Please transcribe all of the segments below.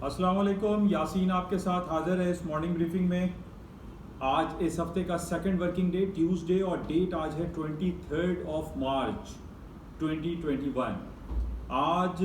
السلام علیکم، یاسین آپ کے ساتھ حاضر ہے اس مارننگ بریفنگ میں۔ آج اس ہفتے کا سیکنڈ ورکنگ ڈے ٹیوزڈے اور ڈیٹ آج ہے 23 مارچ 2021۔ آج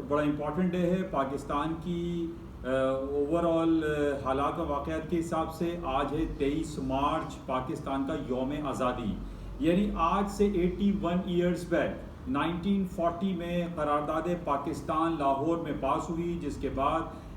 بڑا امپورٹنٹ ڈے ہے پاکستان کی اوور آل حالات و واقعات کے حساب سے۔ آج ہے 23 مارچ پاکستان کا یوم آزادی، یعنی آج سے 81 ایئرز بیک 1940 میں قرارداد پاکستان لاہور میں پاس ہوئی،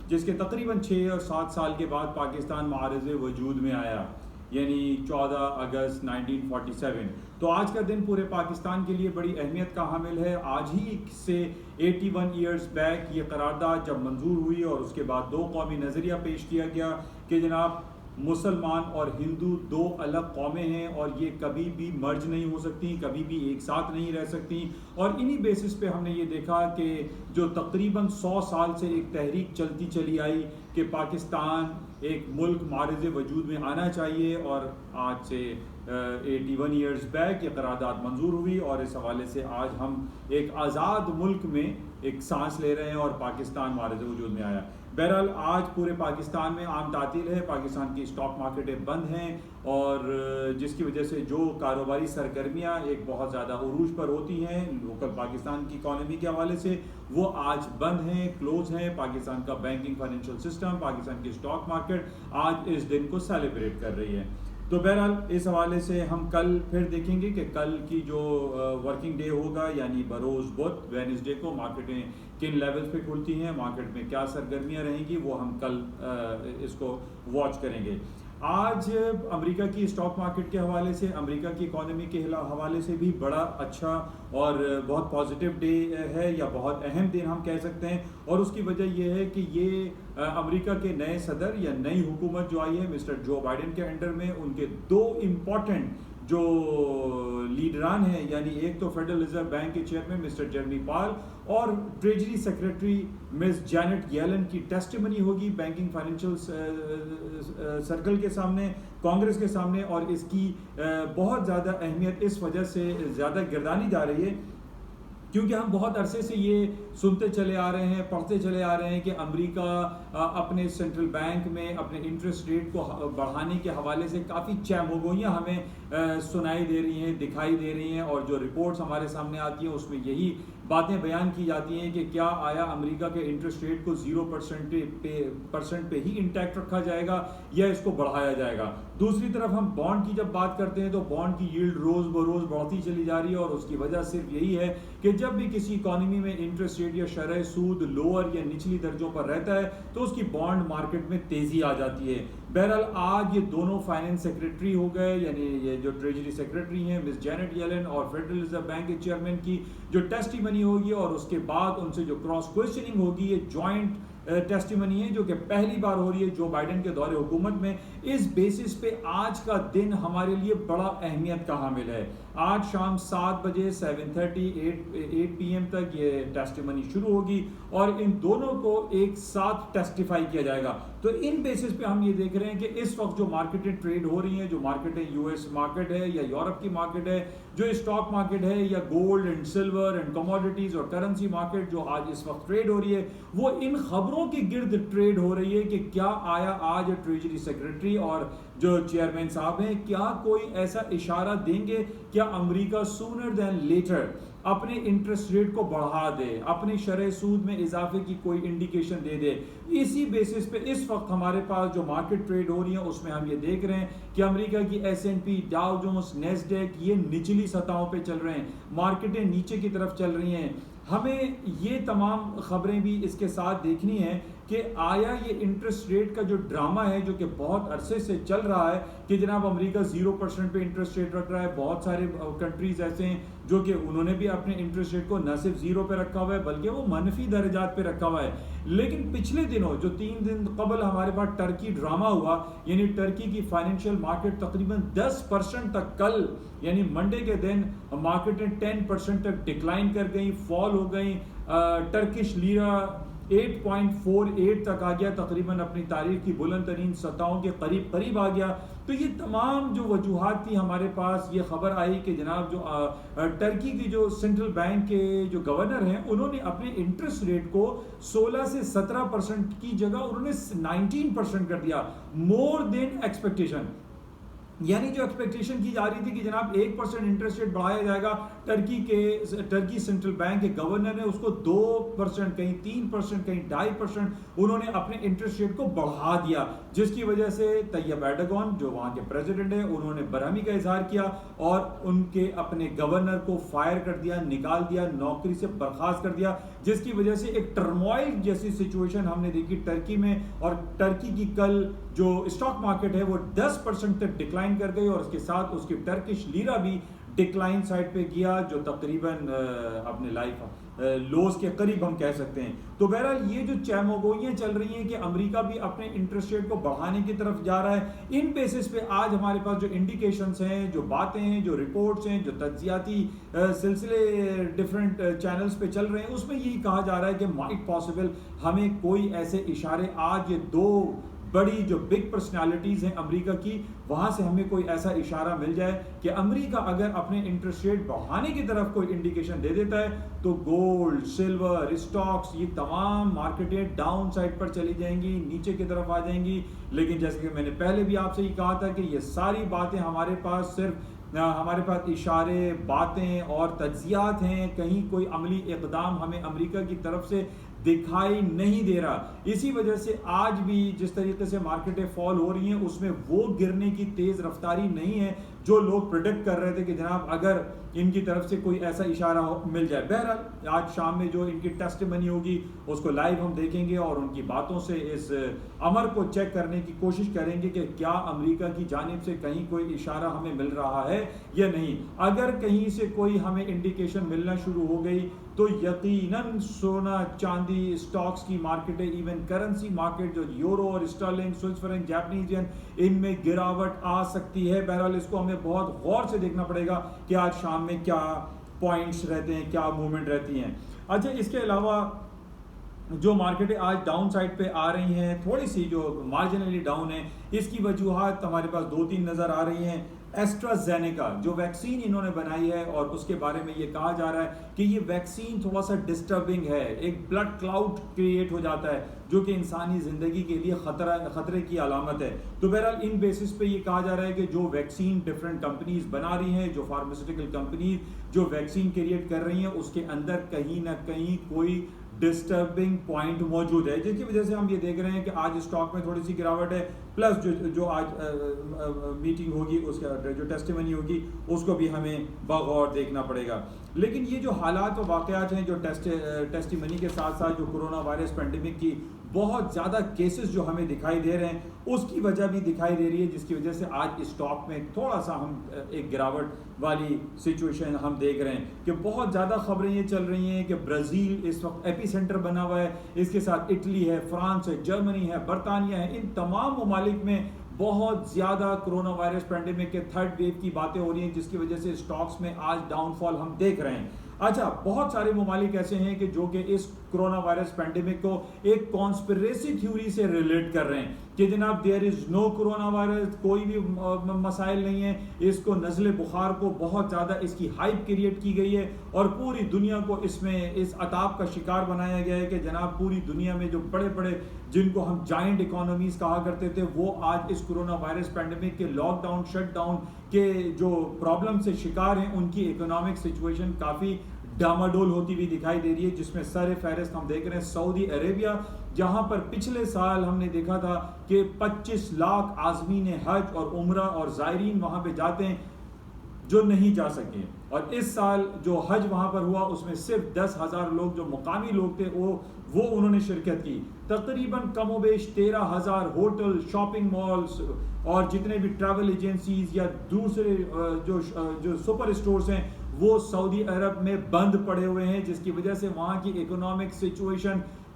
جس کے تقریباً 6 اور 7 سال کے بعد پاکستان معرض وجود میں آیا، یعنی 14 اگست 1947۔ تو آج کا دن پورے پاکستان کے لیے بڑی اہمیت کا حامل ہے۔ آج ہی سے 81 ایئرز بیک یہ قرارداد جب منظور ہوئی اور اس کے بعد دو قومی نظریہ پیش کیا گیا کہ جناب مسلمان اور ہندو دو الگ قومیں ہیں اور یہ کبھی بھی مرج نہیں ہو سکتی، کبھی بھی ایک ساتھ نہیں رہ سکتی۔ اور انہی بیسس پہ ہم نے یہ دیکھا کہ جو تقریباً 100 سال سے ایک تحریک چلتی چلی آئی کہ پاکستان ایک ملک معرض وجود میں آنا چاہیے، اور آج سے 81 ایئرز بیک یہ قرارداد منظور ہوئی، اور اس حوالے سے آج ہم ایک آزاد ملک میں ایک سانس لے رہے ہیں اور پاکستان معرض وجود میں آیا۔ بہرحال آج پورے پاکستان میں عام تعطیل ہے، پاکستان کی اسٹاک مارکیٹیں بند ہیں، اور جس کی وجہ سے جو کاروباری سرگرمیاں ایک بہت زیادہ عروج پر ہوتی ہیں لوکل پاکستان کی اکانومی کے حوالے سے، وہ آج بند ہیں، کلوز ہیں۔ پاکستان کا بینکنگ فائنینشیل سسٹم، پاکستان کی اسٹاک مارکیٹ آج اس دن کو سیلیبریٹ کر رہی ہے۔ تو بہرحال اس حوالے سے ہم کل پھر دیکھیں گے کہ کل کی جو ورکنگ ڈے ہوگا، یعنی بروز بدھ وینسڈے کو مارکیٹیں کن لیولز پہ کھلتی ہیں، مارکیٹ میں کیا سرگرمیاں رہیں گی، وہ ہم کل اس کو واچ کریں گے۔ آج امریکہ کی اسٹاک مارکیٹ کے حوالے سے، امریکہ کی اکانومی کے حوالے سے بھی بڑا اچھا اور بہت پازیٹیو ڈے ہے، یا بہت اہم دن ہم کہہ سکتے ہیں، اور اس کی وجہ یہ ہے کہ یہ امریکہ کے نئے صدر یا نئی حکومت جو آئی ہے مسٹر جو بائیڈن کے انڈر میں، ان کے دو امپورٹنٹ جو لیڈران ہیں، یعنی ایک تو فیڈرل ریزرو بینک کے چیئرمین مسٹر جیرمی پال اور ٹریجری سیکرٹری مس جینٹ یلن کی ٹیسٹیمنی ہوگی بینکنگ فائنینشیل سرکل کے سامنے، کانگریس کے سامنے، اور اس کی بہت زیادہ اہمیت اس وجہ سے زیادہ گردانی جا رہی ہے کیونکہ ہم بہت عرصے سے یہ سنتے چلے آ رہے ہیں، پڑھتے چلے آ رہے ہیں کہ امریکہ اپنے سینٹرل بینک میں اپنے انٹرسٹ ریٹ کو بڑھانے کے حوالے سے کافی چہمگوئیاں ہمیں سنائی دے رہی ہیں، دکھائی دے رہی ہیں، اور جو رپورٹس ہمارے سامنے آتی ہیں اس میں یہی باتیں بیان کی جاتی ہیں کہ کیا آیا امریکہ کے انٹرسٹ ریٹ کو 0% پہ ہی انٹیکٹ رکھا جائے گا یا اس کو بڑھایا جائے گا۔ دوسری طرف ہم بانڈ کی جب بات کرتے ہیں تو بانڈ کی ییلڈ روز بروز بڑھتی چلی جا رہی ہے، اور اس کی وجہ صرف یہی ہے کہ جب بھی کسی اکانومی میں انٹرسٹ ریٹ یا شرح سود لوور یا نچلی درجوں پر رہتا ہے تو اس کی بانڈ مارکیٹ میں تیزی آ جاتی ہے۔ بہرحال آج یہ دونوں فائنینس سیکرٹری ہو گئے، یعنی یہ جو ٹریجری سیکرٹری ہیں مس جینٹ یلن اور فیڈرل ریزرو بینک کے چیئرمین کی جو ٹیسٹیمنی ہوگی، اور اس کے بعد ان سے جو کراس کوئسچننگ ہوگی، یہ جوائنٹ ٹیسٹیمنی ہے جو کہ پہلی بار ہو رہی ہے جو بائیڈن کے دور حکومت میں۔ اس بیسس پہ آج کا دن ہمارے لیے بڑا اہمیت کا حامل ہے۔ آج شام 7 بجے 7:30 PM تک یہ ٹیسٹیمنی شروع ہوگی، اور ان دونوں کو ایک ساتھ ٹیسٹیفائی کیا جائے گا۔ تو ان بیسس پہ ہم یہ دیکھ رہے ہیں کہ اس وقت جو مارکیٹیں ٹریڈ ہو رہی ہیں، جو مارکیٹیں US مارکیٹ ہے یا یورپ کی مارکیٹ ہے، جو اسٹاک مارکیٹ ہے یا gold and silver and commodities اور کرنسی مارکیٹ جو آج اس وقت ٹریڈ ہو رہی ہے، وہ ان خبروں کی گرد ٹریڈ ہو رہی ہے کہ کیا آیا آج ٹریجری سیکرٹری اور جو چیئرمین صاحب ہیں کیا کوئی ایسا اشارہ دیں گے، کیا امریکہ سونر دین لیٹر اپنے انٹرسٹ ریٹ کو بڑھا دے، اپنی شرح سود میں اضافے کی کوئی انڈیکیشن دے دے۔ اسی بیسس پہ اس وقت ہمارے پاس جو مارکیٹ ٹریڈ ہو رہی ہیں اس میں ہم یہ دیکھ رہے ہیں کہ امریکہ کی S&P، ڈاؤ جونز، نیسڈیک یہ نچلی سطحوں پہ چل رہے ہیں، مارکیٹیں نیچے کی طرف چل رہی ہیں۔ ہمیں یہ تمام خبریں بھی اس کے ساتھ دیکھنی ہے کہ آیا یہ انٹرسٹ ریٹ کا جو ڈرامہ ہے جو کہ بہت عرصے سے چل رہا ہے کہ جناب امریکہ 0% پہ انٹرسٹ ریٹ رکھ رہا ہے، بہت سارے کنٹریز ایسے ہیں جو کہ انہوں نے بھی اپنے انٹرسٹ ریٹ کو نہ صرف 0 پہ رکھا ہوا ہے بلکہ وہ منفی درجات پہ رکھا ہوا ہے۔ لیکن پچھلے دنوں جو 3 دن قبل ہمارے پاس ٹرکی ڈرامہ ہوا، یعنی ٹرکی کی فائنینشیل مارکیٹ تقریباً 10% تک کل یعنی منڈے کے دن مارکیٹیں 10% تک ڈکلائن کر گئیں، فال ہو گئیں۔ ٹرکش لیرہ 8.48 تک آ گیا, تقریباً اپنی تاریخ کی بلند ترین سطحوں کے قریب آ گیا. تو یہ تمام جو وجوہات تھی ہمارے پاس, یہ خبر آئی کہ جناب جو ٹرکی کی جو سینٹرل بینک کے جو گورنر ہیں انہوں نے اپنے انٹرسٹ ریٹ کو 16 سے 17% کی جگہ انہوں نے 19% کر دیا, مور دین ایکسپیکٹیشن. یعنی جو ایکسپیکٹیشن کی جا رہی تھی کہ جناب 1% انٹرسٹ ریٹ بڑھایا جائے گا, ٹرکی سینٹرل بینک کے گورنر نے اس کو 2%, کہیں 3%, کہیں 2.5% انہوں نے اپنے انٹرسٹ ریٹ کو بڑھا دیا, جس کی وجہ سے طیب ایرڈوغان جو وہاں کے پریزیڈنٹ ہیں انہوں نے برہمی کا اظہار کیا اور ان کے اپنے گورنر کو فائر کر دیا, نکال دیا, نوکری سے برخاست کر دیا, جس کی وجہ سے ایک ٹرموائل جیسی سچویشن ہم نے دیکھی ٹرکی میں. اور ٹرکی کی کل جو اسٹاک مارکیٹ ہے وہ 10% تک ڈکلائن کر گئی, اور اس کے ساتھ اس کی ٹرکش لیرہ بھی ڈکلائن سائڈ پہ گیا, جو تقریباً اپنے لائف لوز کے قریب ہم کہہ سکتے ہیں. تو بہرحال یہ جو چہمگوئیاں چل رہی ہیں کہ امریکہ بھی اپنے انٹرسٹ ریٹ کو بڑھانے کی طرف جا رہا ہے, ان بیسس پہ آج ہمارے پاس جو انڈیکیشنز ہیں, جو باتیں ہیں, جو رپورٹس ہیں, جو تجزیاتی سلسلے ڈیفرنٹ چینلز پہ چل رہے ہیں, اس میں یہی کہا جا رہا ہے کہ مائٹ پاسبل ہمیں کوئی ایسے اشارے, آج یہ دو بڑی جو بگ پرسنالٹیز ہیں امریکہ کی, وہاں سے ہمیں کوئی ایسا اشارہ مل جائے کہ امریکہ اگر اپنے انٹرسٹ ریٹ بڑھانے کی طرف کوئی انڈیکیشن دے دیتا ہے تو گولڈ, سلور, اسٹاکس, یہ تمام مارکیٹیں ڈاؤن سائڈ پر چلی جائیں گی, نیچے کی طرف آ جائیں گی. لیکن جیسے کہ میں نے پہلے بھی آپ سے یہ کہا تھا کہ یہ ساری باتیں ہمارے پاس صرف اشارے, باتیں اور تجزیات ہیں, کہیں کوئی عملی اقدام ہمیں امریکہ کی طرف سے دکھائی نہیں دے رہا. اسی وجہ سے آج بھی جس طریقے سے مارکیٹیں فال ہو رہی ہیں اس میں وہ گرنے کی تیز رفتاری نہیں ہے جو لوگ پریڈکٹ کر رہے تھے کہ جناب اگر ان کی طرف سے کوئی ایسا اشارہ مل جائے. بہرحال آج شام میں جو ان کی ٹیسٹیمنی ہوگی اس کو لائیو ہم دیکھیں گے اور ان کی باتوں سے اس امر کو چیک کرنے کی کوشش کریں گے کہ کیا امریکہ کی جانب سے کہیں کوئی اشارہ ہمیں مل رہا ہے یا نہیں. اگر کہیں سے کوئی ہمیں انڈیکیشن ملنا شروع ہو گئی تو یقیناً سونا, چاندی, اسٹاکس کی مارکیٹیں, ایون کرنسی مارکیٹ جو یورو اور اسٹرلنگ, سوئس فرینک, جاپنیز ین, ان میں گراوٹ آ سکتی ہے. بہرحال اس کو ہمیں بہت غور سے دیکھنا پڑے گا کہ آج شام میں کیا پوائنٹس رہتے ہیں, کیا موومنٹ رہتی ہیں. اچھا, اس کے علاوہ جو مارکیٹیں آج ڈاؤن سائڈ پہ آ رہی ہیں, تھوڑی سی جو مارجنلی ڈاؤن ہے, اس کی وجوہات ہمارے پاس 2-3 نظر آ رہی ہیں. ایسٹرازینیکا جو ویکسین انہوں نے بنائی ہے اور اس کے بارے میں یہ کہا جا رہا ہے کہ یہ ویکسین تھوڑا سا ڈسٹربنگ ہے, ایک بلڈ کلاؤڈ کریٹ ہو جاتا ہے جو کہ انسانی زندگی کے لیے خطرے کی علامت ہے. تو بہرحال ان بیسس پہ یہ کہا جا رہا ہے کہ جو ویکسین ڈفرینٹ کمپنیز بنا رہی ہیں, جو فارماسیوٹیکل کمپنیز جو ویکسین کریٹ کر رہی ہیں, اس کے اندر کہیں نہ کہیں کوئی ڈسٹربنگ پوائنٹ موجود ہے, جس کی وجہ سے ہم یہ دیکھ رہے ہیں کہ آج اسٹاک میں تھوڑی سی گراوٹ ہے. پلس جو آج میٹنگ ہوگی, اس کا جو ٹیسٹیمنی ہوگی, اس کو بھی ہمیں بغور دیکھنا پڑے گا. لیکن یہ جو حالات و واقعات ہیں جو ٹیسٹیمنی کے ساتھ ساتھ جو کرونا وائرس پینڈیمک کی بہت زیادہ کیسز جو ہمیں دکھائی دے رہے ہیں, اس کی وجہ بھی دکھائی دے رہی ہے, جس کی وجہ سے آج اسٹاک میں تھوڑا سا ہم ایک گراوٹ والی سچویشن ہم دیکھ رہے ہیں کہ بہت زیادہ خبریں یہ چل رہی ہیں کہ برازیل اس وقت ایپی سینٹر بنا ہوا ہے, اس کے ساتھ اٹلی ہے, فرانس ہے, جرمنی ہے, برطانیہ ہے. ان تمام ممالک میں بہت زیادہ کرونا وائرس پینڈیمک کے تھرڈ ویو کی باتیں ہو رہی ہیں, جس کی وجہ سے اسٹاکس میں آج ڈاؤن فال ہم دیکھ رہے ہیں. اچھا, بہت سارے ممالک ایسے ہیں کہ جو کہ اس کرونا وائرس پینڈیمک کو ایک کانسپریسی تھیوری سے ریلیٹ کر رہے ہیں کہ جناب دیر از نو کرونا وائرس, کوئی بھی مسائل نہیں ہے, اس کو نزلے بخار کو بہت زیادہ اس کی ہائپ کریٹ کی گئی ہے اور پوری دنیا کو اس میں اس عطاب کا شکار بنایا گیا ہے کہ جناب پوری دنیا میں جو بڑے بڑے جن کو ہم جائنٹ اکانومیز کہا کرتے تھے, وہ آج اس کرونا وائرس پینڈیمک کے لاک ڈاؤن, شٹ ڈاؤن کے جو پرابلم سے شکار ہیں, ان کی اکنامک سچویشن کافی ڈاماڈول ہوتی ہوئی دکھائی دے رہی ہے. جس میں سر فہرست ہم دیکھ رہے ہیں سعودی عربیہ, جہاں پر پچھلے سال ہم نے دیکھا تھا کہ 25 لاکھ عازمین حج اور عمرہ اور زائرین وہاں پہ جاتے ہیں جو نہیں جا سکے, اور اس سال جو حج وہاں پر ہوا اس میں صرف 10,000 لوگ جو مقامی لوگ تھے وہ انہوں نے شرکت کی. تقریباً کم و بیش 13,000 ہوٹل, شاپنگ مالز اور جتنے بھی ٹریول ایجنسیز یا دوسرے جو سپر اسٹورز ہیں وہ سعودی عرب میں بند پڑے ہوئے ہیں, جس کی وجہ سے وہاں کی اکنامک سچویشن